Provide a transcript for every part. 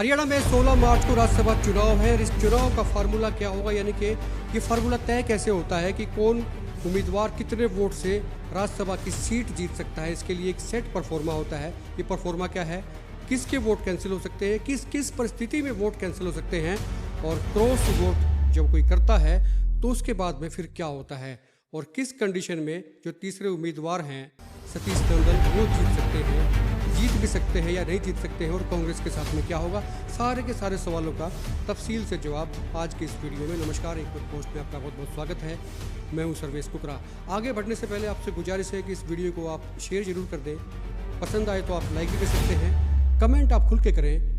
हरियाणा में 16 मार्च को राज्यसभा चुनाव है और इस चुनाव का फार्मूला क्या होगा, यानी कि ये फार्मूला तय कैसे होता है कि कौन उम्मीदवार कितने वोट से राज्यसभा की सीट जीत सकता है। इसके लिए एक सेट परफॉर्मा होता है। ये परफॉर्मा क्या है, किसके वोट कैंसिल हो सकते हैं, किस किस परिस्थिति में वोट कैंसिल हो सकते हैं, और क्रॉस वोट जब कोई करता है तो उसके बाद में फिर क्या होता है, और किस कंडीशन में जो तीसरे उम्मीदवार हैं सतीश नंदन वो जीत सकते हैं, जीत भी सकते हैं या नहीं जीत सकते हैं, और कांग्रेस के साथ में क्या होगा। सारे के सारे सवालों का तफसील से जवाब आज के इस वीडियो में। नमस्कार, एक बार पोस्ट में आपका बहुत बहुत स्वागत है। मैं हूं सर्वेश कुकरा। आगे बढ़ने से पहले आपसे गुजारिश है कि इस वीडियो को आप शेयर जरूर कर दें, पसंद आए तो आप लाइक भी कर सकते हैं, कमेंट आप खुल के करें,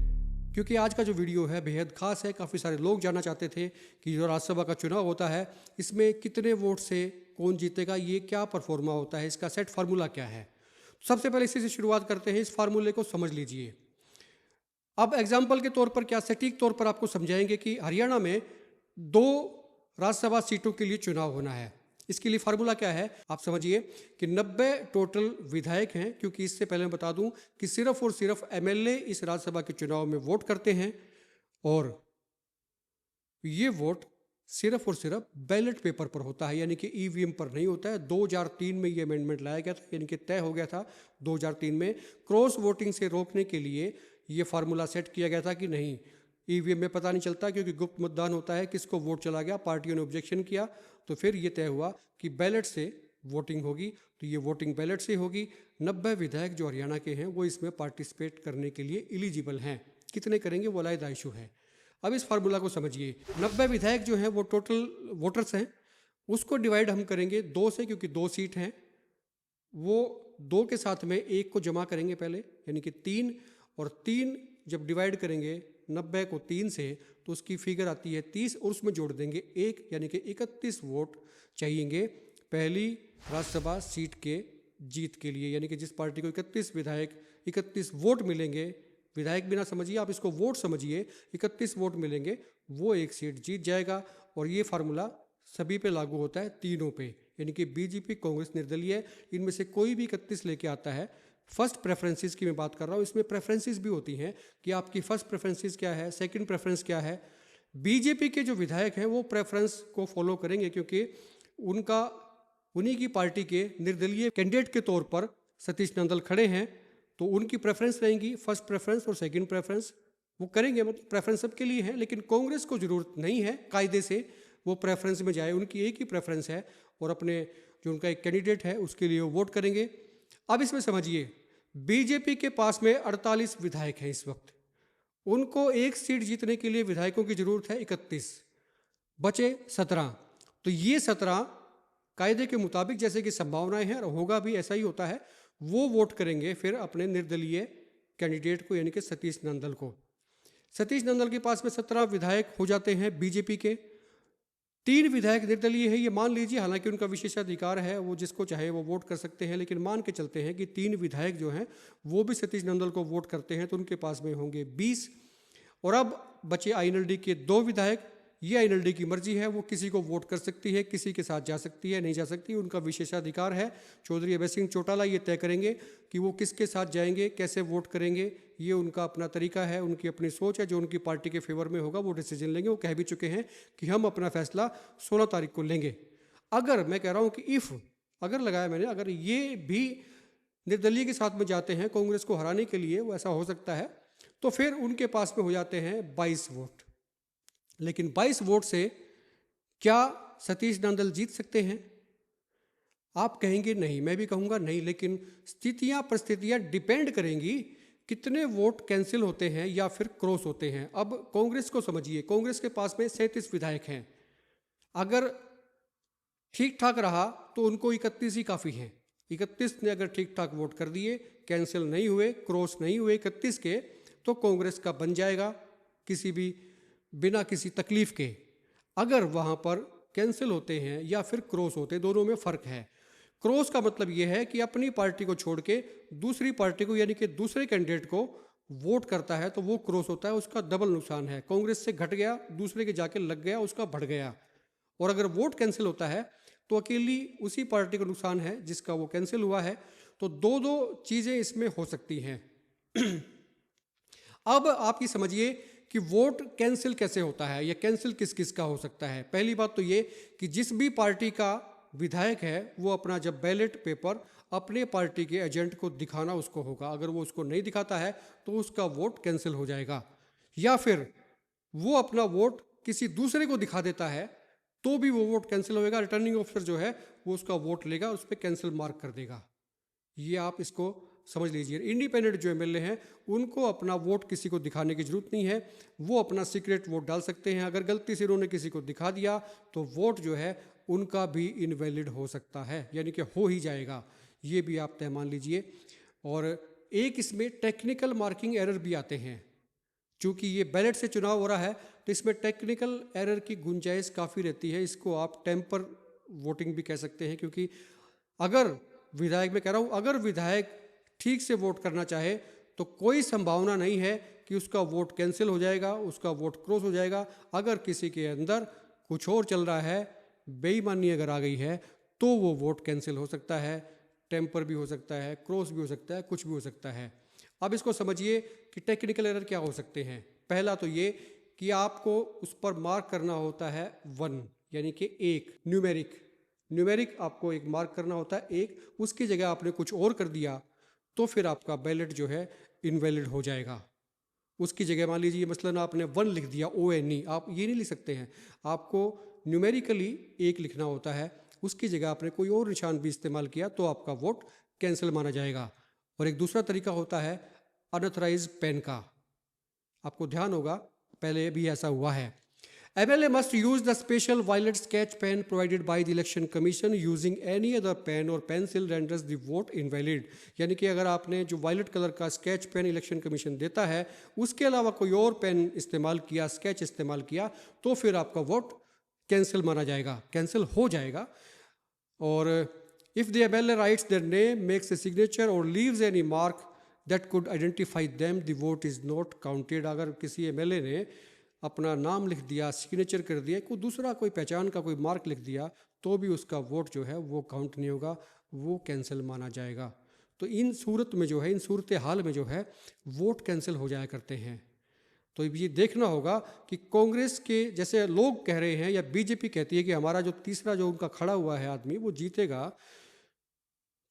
क्योंकि आज का जो वीडियो है बेहद खास है। काफ़ी सारे लोग जानना चाहते थे कि जो राज्यसभा का चुनाव होता है इसमें कितने वोट से कौन जीतेगा, ये क्या परफॉर्मा होता है, इसका सेट फार्मूला क्या है। सबसे पहले इसी से शुरुआत करते हैं, इस फार्मूले को समझ लीजिए। अब एग्जाम्पल के तौर पर, क्या सटीक तौर पर आपको समझाएंगे कि हरियाणा में 2 राज्यसभा सीटों के लिए चुनाव होना है। इसके लिए फार्मूला क्या है आप समझिए कि 90 टोटल विधायक हैं, क्योंकि इससे पहले मैं बता दूं कि सिर्फ और सिर्फ एमएलए इस राज्यसभा के चुनाव में वोट करते हैं, और ये वोट सिर्फ और सिर्फ बैलेट पेपर पर होता है, यानी कि ईवीएम पर नहीं होता है। 2003 में ये अमेंडमेंट लाया गया था, यानी कि तय हो गया था 2003 में। क्रॉस वोटिंग से रोकने के लिए ये फार्मूला सेट किया गया था कि नहीं, ईवीएम में पता नहीं चलता क्योंकि गुप्त मतदान होता है, किसको वोट चला गया। पार्टियों ने ऑब्जेक्शन किया तो फिर ये तय हुआ कि बैलेट से वोटिंग होगी, तो ये वोटिंग बैलेट से होगी। 90 विधायक जो हरियाणा के हैं वो इसमें पार्टिसिपेट करने के लिए एलिजिबल हैं। कितने करेंगे वो अलग इशू है। अब इस फार्मूला को समझिए। 90 विधायक जो हैं वो टोटल वोटर्स हैं, उसको डिवाइड हम करेंगे 2 से, क्योंकि 2 सीट हैं। वो 2 के साथ में 1 को जमा करेंगे पहले, यानी कि 3, और 3 जब डिवाइड करेंगे 90 को 3 से तो उसकी फिगर आती है 30, और उसमें जोड़ देंगे 1, यानी कि 31 वोट चाहिएंगे पहली राज्यसभा सीट के जीत के लिए। यानी कि जिस पार्टी को 31 विधायक 31 वोट मिलेंगे, विधायक बिना समझिए आप इसको वोट समझिए, 31 वोट मिलेंगे, वो एक सीट जीत जाएगा। और ये फार्मूला सभी पे लागू होता है, तीनों पे, यानी कि बीजेपी, कांग्रेस, निर्दलीय, इनमें से कोई भी 31 लेके आता है। फर्स्ट प्रेफरेंसेस की मैं बात कर रहा हूँ, इसमें प्रेफरेंसेस भी होती हैं कि आपकी फर्स्ट प्रेफरेंसेस क्या है, सेकंड प्रेफरेंस क्या है। बीजेपी के जो विधायक हैं वो प्रेफरेंस को फॉलो करेंगे, क्योंकि उन्हीं की पार्टी के निर्दलीय कैंडिडेट के तौर पर सतीश नंदन खड़े हैं, तो उनकी प्रेफरेंस रहेंगी, फर्स्ट प्रेफरेंस और सेकंड प्रेफरेंस वो करेंगे। मतलब प्रेफरेंस सबके लिए है, लेकिन कांग्रेस को जरूरत नहीं है कायदे से वो प्रेफरेंस में जाए, उनकी एक ही प्रेफरेंस है, और अपने जो उनका एक कैंडिडेट है उसके लिए वो वोट करेंगे। अब इसमें समझिए, बीजेपी के पास में 48 विधायक हैं इस वक्त, उनको एक सीट जीतने के लिए विधायकों की जरूरत है 31, बचे 17। तो ये 17 कायदे के मुताबिक, जैसे कि संभावनाएं हैं और होगा भी ऐसा ही होता है, वो वोट करेंगे फिर अपने निर्दलीय कैंडिडेट को, यानी कि सतीश नंदन को। सतीश नंदन के पास में 17 विधायक हो जाते हैं बीजेपी के, 3 विधायक निर्दलीय है, ये मान लीजिए। हालांकि उनका विशेषाधिकार है, वो जिसको चाहे वो वोट कर सकते हैं, लेकिन मान के चलते हैं कि 3 विधायक जो हैं वो भी सतीश नंदन को वोट करते हैं, तो उनके पास में होंगे 20। और अब बचे आईएनएलडी के 2 विधायक। ये आईएनएलडी की मर्जी है, वो किसी को वोट कर सकती है, किसी के साथ जा सकती है, नहीं जा सकती, उनका विशेषाधिकार है। चौधरी अभय सिंह चौटाला ये तय करेंगे कि वो किसके साथ जाएंगे, कैसे वोट करेंगे, ये उनका अपना तरीका है, उनकी अपनी सोच है। जो उनकी पार्टी के फेवर में होगा वो डिसीजन लेंगे। वो कह भी चुके हैं कि हम अपना फैसला 16 तारीख को लेंगे। अगर मैं कह रहा हूँ कि अगर लगाया मैंने, अगर ये भी निर्दलीय के साथ में जाते हैं कांग्रेस को हराने के लिए, वो ऐसा हो सकता है, तो फिर उनके पास में हो जाते हैं 22 वोट। लेकिन 22 वोट से क्या सतीश नंदन जीत सकते हैं? आप कहेंगे नहीं, मैं भी कहूंगा नहीं, लेकिन स्थितियां परिस्थितियां डिपेंड करेंगी कितने वोट कैंसिल होते हैं या फिर क्रॉस होते हैं। अब कांग्रेस को समझिए, कांग्रेस के पास में 37 विधायक हैं, अगर ठीक ठाक रहा तो उनको 31 ही काफ़ी है। 31 ने अगर ठीक ठाक वोट कर दिए, कैंसिल नहीं हुए, क्रॉस नहीं हुए 31 के, तो कांग्रेस का बन जाएगा किसी भी बिना किसी तकलीफ के। अगर वहाँ पर कैंसिल होते हैं या फिर क्रॉस होते, दोनों में फ़र्क है। क्रॉस का मतलब यह है कि अपनी पार्टी को छोड़ के दूसरी पार्टी को, यानी कि दूसरे कैंडिडेट को वोट करता है, तो वो क्रॉस होता है, उसका डबल नुकसान है। कांग्रेस से घट गया, दूसरे के जाके लग गया, उसका बढ़ गया। और अगर वोट कैंसिल होता है तो अकेली उसी पार्टी को नुकसान है जिसका वो कैंसिल हुआ है। तो दो चीज़ें इसमें हो सकती हैं। अब आप ये समझिए कि वोट कैंसिल कैसे होता है या कैंसिल किस किस का हो सकता है। पहली बात तो ये कि जिस भी पार्टी का विधायक है वो अपना जब बैलेट पेपर अपने पार्टी के एजेंट को दिखाना उसको होगा। अगर वो उसको नहीं दिखाता है तो उसका वोट कैंसिल हो जाएगा। या फिर वो अपना वोट किसी दूसरे को दिखा देता है तो भी वो वोट कैंसिल होएगा। रिटर्निंग ऑफिसर जो है वो उसका वोट लेगा, उस पर कैंसिल मार्क कर देगा। ये आप इसको समझ लीजिए। इंडिपेंडेंट जो एमएलए हैं उनको अपना वोट किसी को दिखाने की जरूरत नहीं है, वो अपना सीक्रेट वोट डाल सकते हैं। अगर गलती से उन्होंने किसी को दिखा दिया तो वोट जो है उनका भी इनवैलिड हो सकता है, यानी कि हो ही जाएगा। ये भी आप तय मान लीजिए। और एक इसमें टेक्निकल मार्किंग एरर भी आते हैं। चूंकि ये बैलेट से चुनाव हो रहा है तो इसमें टेक्निकल एरर की गुंजाइश काफ़ी रहती है। इसको आप टेम्पर वोटिंग भी कह सकते हैं, क्योंकि अगर विधायक, मैं कह रहा हूँ, अगर विधायक ठीक से वोट करना चाहे तो कोई संभावना नहीं है कि उसका वोट कैंसिल हो जाएगा, उसका वोट क्रॉस हो जाएगा। अगर किसी के अंदर कुछ और चल रहा है, बेईमानी अगर आ गई है, तो वो वोट कैंसिल हो सकता है, टेम्पर भी हो सकता है, क्रॉस भी हो सकता है, कुछ भी हो सकता है। अब इसको समझिए कि टेक्निकल एरर क्या हो सकते हैं। पहला तो ये कि आपको उस पर मार्क करना होता है 1, यानी कि 1 न्यूमेरिक आपको एक मार्क करना होता है 1, उसकी जगह आपने कुछ और कर दिया तो फिर आपका बैलेट जो है इनवैलिड हो जाएगा। उसकी जगह मान लीजिए मसलन आपने 1 लिख दिया ONE, आप ये नहीं लिख सकते हैं, आपको न्यूमेरिकली 1 लिखना होता है। उसकी जगह आपने कोई और निशान भी इस्तेमाल किया तो आपका वोट कैंसिल माना जाएगा। और एक दूसरा तरीका होता है अनऑथराइज पेन का। आपको ध्यान होगा पहले भी ऐसा हुआ है। MLA must use the special violet sketch pen provided by the election commission. Using any other pen or pencil renders the vote invalid. यानी कि अगर आपने जो वायलेट कलर का स्केच पेन इलेक्शन कमीशन देता है उसके अलावा कोई और पेन इस्तेमाल किया, स्केच इस्तेमाल किया, तो फिर आपका वोट कैंसिल माना जाएगा, कैंसिल हो जाएगा। और if the MLA writes their name, makes a signature or leaves any mark that could identify them, the vote is not counted. अगर किसी MLA ने अपना नाम लिख दिया, सिग्नेचर कर दिया, कोई दूसरा कोई पहचान का कोई मार्क लिख दिया, तो भी उसका वोट जो है वो काउंट नहीं होगा, वो कैंसिल माना जाएगा। तो इन सूरत में जो है, इन सूरत हाल में जो है वोट कैंसिल हो जाया करते हैं। तो ये देखना होगा कि कांग्रेस के जैसे लोग कह रहे हैं या बीजेपी कहती है कि हमारा जो तीसरा जो उनका खड़ा हुआ है आदमी वो जीतेगा,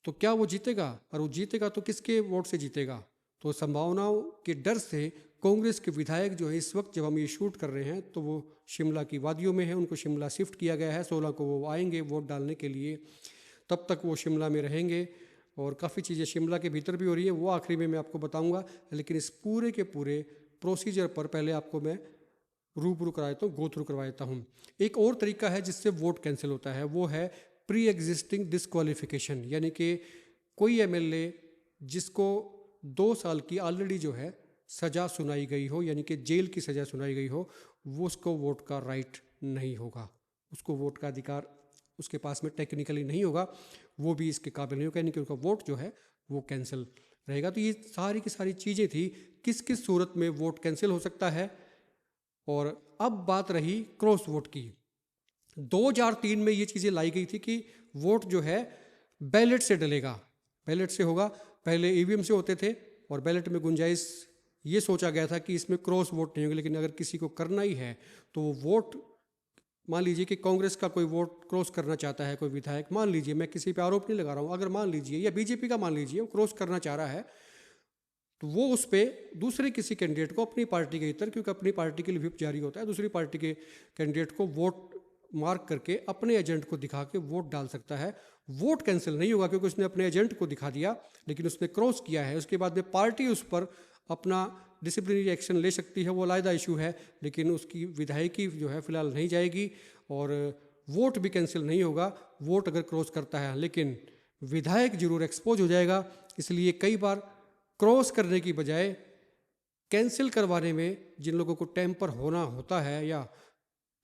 तो क्या वो जीतेगा? और वो जीतेगा तो किसके वोट से जीतेगा? तो संभावनाओं के डर से कांग्रेस के विधायक जो है इस वक्त जब हम ये शूट कर रहे हैं तो वो शिमला की वादियों में है, उनको शिमला शिफ्ट किया गया है। 16 को वो आएंगे वोट डालने के लिए, तब तक वो शिमला में रहेंगे। और काफ़ी चीज़ें शिमला के भीतर भी हो रही है, वो आखिरी में मैं आपको बताऊंगा। लेकिन इस पूरे के पूरे प्रोसीजर पर पहले आपको मैं रूबरू करा देता हूँ, गो थ्रू करवा देता हूँ। एक और तरीका है जिससे वोट कैंसिल होता है, वो है प्री एग्जिस्टिंग डिस्क्वालिफिकेशन। यानी कि कोई MLA जिसको 2 साल की ऑलरेडी जो है सज़ा सुनाई गई हो, यानी कि जेल की सज़ा सुनाई गई हो, वो उसको वोट का राइट नहीं होगा, उसको वोट का अधिकार उसके पास में टेक्निकली नहीं होगा, वो भी इसके काबिल नहीं होगा, यानी कि उसका वोट जो है वो कैंसिल रहेगा। तो ये सारी की सारी चीज़ें थी किस किस सूरत में वोट कैंसिल हो सकता है। और अब बात रही क्रॉस वोट की। 2003 में ये चीज़ें लाई गई थी कि वोट जो है बैलेट से डलेगा, बैलेट से होगा। पहले EVM से होते थे और बैलेट में गुंजाइश ये सोचा गया था कि इसमें क्रॉस वोट नहीं होगा, लेकिन अगर किसी को करना ही है तो वो वोट, मान लीजिए कि कांग्रेस का कोई वोट क्रॉस करना चाहता है, कोई विधायक, मान लीजिए, मैं किसी पे आरोप नहीं लगा रहा हूँ, अगर मान लीजिए, या बीजेपी का मान लीजिए, वो क्रॉस करना चाह रहा है, तो वो उस पर दूसरे किसी कैंडिडेट को अपनी पार्टी के भीतर, क्योंकि अपनी पार्टी के लिए व्हिप जारी होता है, दूसरी पार्टी के कैंडिडेट को वोट मार्क करके अपने एजेंट को दिखा के वोट डाल सकता है। वोट कैंसिल नहीं होगा क्योंकि उसने अपने एजेंट को दिखा दिया, लेकिन उसने क्रॉस किया है। उसके बाद में पार्टी उस पर अपना डिसिप्लिनरी एक्शन ले सकती है, वो अलग इशू है, लेकिन उसकी विधायकी जो है फिलहाल नहीं जाएगी और वोट भी कैंसिल नहीं होगा, वोट अगर क्रॉस करता है, लेकिन विधायक जरूर एक्सपोज हो जाएगा। इसलिए कई बार क्रॉस करने की बजाय कैंसिल करवाने में जिन लोगों को टेम्पर होना होता है या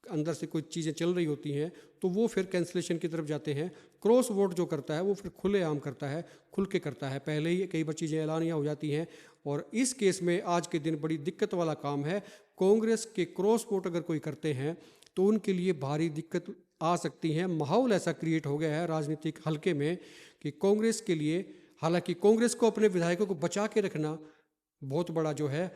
अंदर से कोई चीज़ें चल रही होती हैं तो वो फिर कैंसिलेशन की तरफ जाते हैं। क्रॉस वोट जो करता है वो फिर खुलेआम करता है, खुल के करता है, पहले ही कई बार चीज़ें ऐलानिया हो जाती हैं। और इस केस में आज के दिन बड़ी दिक्कत वाला काम है। कांग्रेस के क्रॉस वोट अगर कोई करते हैं तो उनके लिए भारी दिक्कत आ सकती है। माहौल ऐसा क्रिएट हो गया है राजनीतिक हल्के में कि कांग्रेस के लिए, हालांकि कांग्रेस को अपने विधायकों को बचा के रखना बहुत बड़ा जो है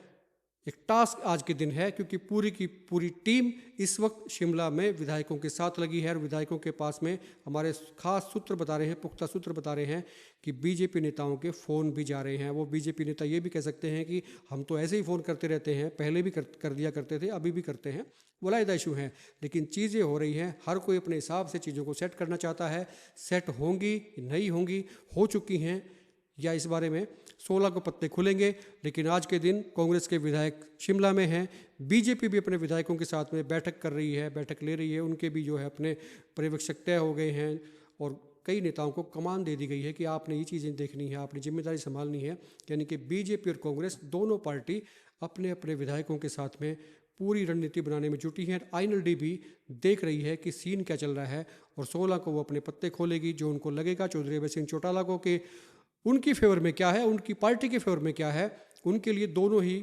एक टास्क आज के दिन है, क्योंकि पूरी की पूरी टीम इस वक्त शिमला में विधायकों के साथ लगी है और विधायकों के पास में हमारे खास सूत्र बता रहे हैं, पुख्ता सूत्र बता रहे हैं कि बीजेपी नेताओं के फ़ोन भी जा रहे हैं। वो बीजेपी नेता ये भी कह सकते हैं कि हम तो ऐसे ही फ़ोन करते रहते हैं, पहले भी कर दिया करते थे, अभी भी करते हैं, वलायदा इशू है। लेकिन चीज़ें हो रही हैं, हर कोई अपने हिसाब से चीज़ों को सेट करना चाहता है। सेट होंगी नहीं होंगी, हो चुकी हैं, या इस बारे में 16 को पत्ते खुलेंगे। लेकिन आज के दिन कांग्रेस के विधायक शिमला में हैं, बीजेपी भी अपने विधायकों के साथ में बैठक कर रही है, बैठक ले रही है। उनके भी जो है अपने पर्यवेक्षक तय हो गए हैं और कई नेताओं को कमान दे दी गई है कि आपने ये चीज़ें देखनी है, आपने जिम्मेदारी संभालनी है। यानी कि बीजेपी और कांग्रेस दोनों पार्टी अपने अपने विधायकों के साथ में पूरी रणनीति बनाने में जुटी है। INLD भी देख रही है कि सीन क्या चल रहा है और 16 को वो अपने पत्ते खोलेगी। जो उनको लगेगा चौधरी अभय सिंह चौटाला को कि उनकी फेवर में क्या है, उनकी पार्टी के फेवर में क्या है, उनके लिए दोनों ही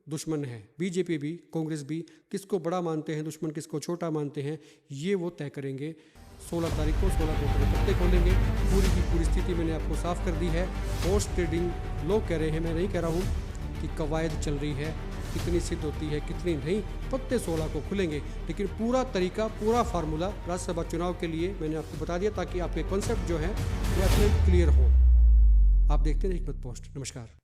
दुश्मन हैं। बीजेपी भी कांग्रेस भी किसको बड़ा मानते हैं दुश्मन, किसको छोटा मानते हैं, ये वो तय करेंगे 16 तारीख को। 16 को अपने पत्ते खोलेंगे। पूरी की पूरी स्थिति मैंने आपको साफ कर दी है। हॉर्स ट्रेडिंग लोग कह रहे हैं, मैं नहीं कह रहा हूँ कि कवायद चल रही है, कितनी सिद्ध होती है कितनी नहीं, पत्ते 16 को खुलेंगे। लेकिन पूरा तरीका, पूरा फार्मूला राज्यसभा चुनाव के लिए मैंने आपको बता दिया, ताकि आपके कॉन्सेप्ट जो है वो अपने क्लियर हो। आप देखते हैं हिकमत पोस्ट। नमस्कार।